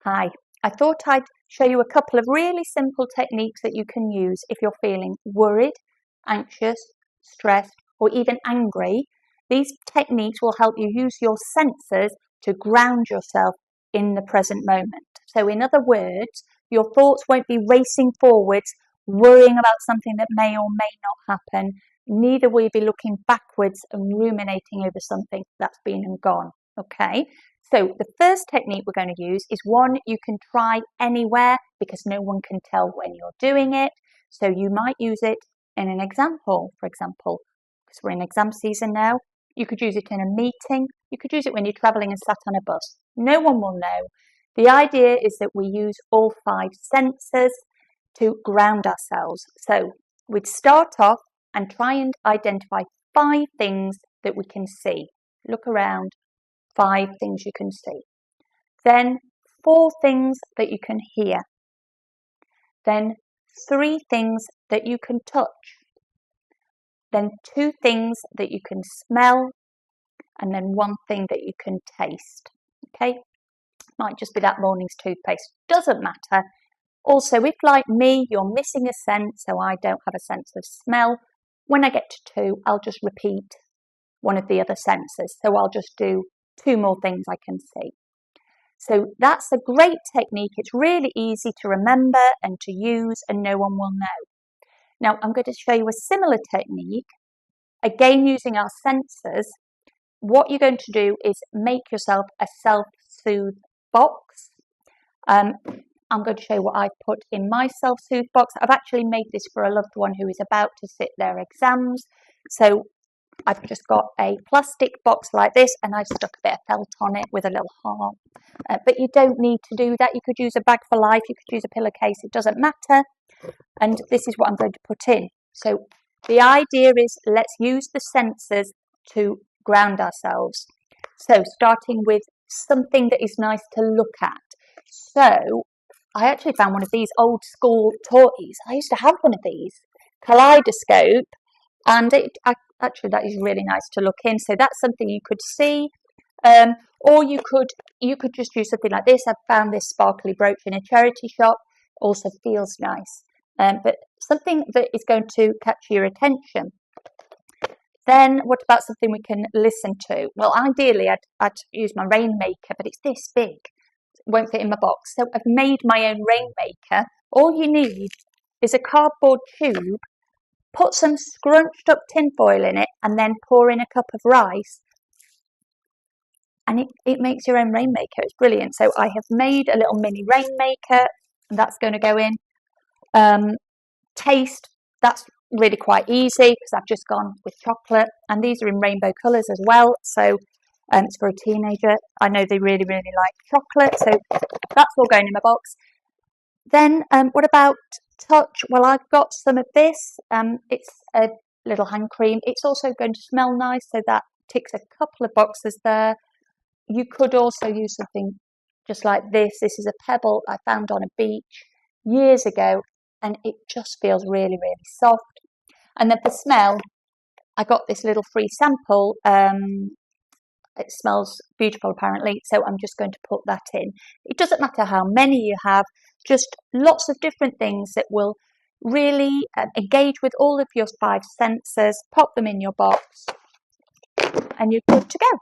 Hi, I thought I'd show you a couple of really simple techniques that you can use if you're feeling worried, anxious, stressed, or even angry. These techniques will help you use your senses to ground yourself in the present moment. So in other words, your thoughts won't be racing forwards, worrying about something that may or may not happen. Neither will you be looking backwards and ruminating over something that's been and gone. Okay, so the first technique we're going to use is one you can try anywhere because no one can tell when you're doing it. So you might use it in an exam hall, for example, because we're in exam season now. You could use it in a meeting. You could use it when you're travelling and sat on a bus. No one will know. The idea is that we use all 5 senses to ground ourselves. So we'd start off and try and identify 5 things that we can see. Look around. 5 things you can see. Then 4 things that you can hear. Then 3 things that you can touch. Then 2 things that you can smell. And then 1 thing that you can taste. Okay? Might just be that morning's toothpaste. Doesn't matter. Also, if like me, you're missing a sense, so I don't have a sense of smell, when I get to 2, I'll just repeat one of the other senses. So I'll just do 2 more things I can see. So that's a great technique. It's really easy to remember and to use, and no one will know. Now I'm going to show you a similar technique, again using our senses. What you're going to do is make yourself a self-soothe box. I'm going to show you what I've put in my self-soothe box. I've actually made this for a loved one who is about to sit their exams. So I've just got a plastic box like this and I've stuck a bit of felt on it with a little heart. But you don't need to do that. You could use a bag for life. You could use a pillowcase. It doesn't matter. And this is what I'm going to put in. So the idea is let's use the senses to ground ourselves. So starting with something that is nice to look at. So I actually found one of these old school toys. I used to have one of these, kaleidoscope. And actually, that is really nice to look in. So that's something you could see, or you could just use something like this. I found this sparkly brooch in a charity shop. Also feels nice, but something that is going to catch your attention. Then, what about something we can listen to? Well, ideally, I'd use my rainmaker, but it's this big. It won't fit in my box. So I've made my own rainmaker. All you need is a cardboard tube. Put some scrunched up tinfoil in it and then pour in a cup of rice and it makes your own rainmaker. It's brilliant. So I have made a little mini rainmaker and that's going to go in. Taste, that's really quite easy because I've just gone with chocolate and these are in rainbow colours as well. So it's for a teenager. I know they really, really like chocolate. So that's all going in my box. Then what about touch? Well, I've got some of this. It's a little hand cream. It's also going to smell nice, so that ticks a couple of boxes there. You could also use something just like this. This is a pebble I found on a beach years ago, and it just feels really, really soft. And then for smell, I got this little free sample. It smells beautiful, apparently, so I'm just going to put that in. It doesn't matter how many you have, just lots of different things that will really engage with all of your 5 senses. Pop them in your box and you're good to go.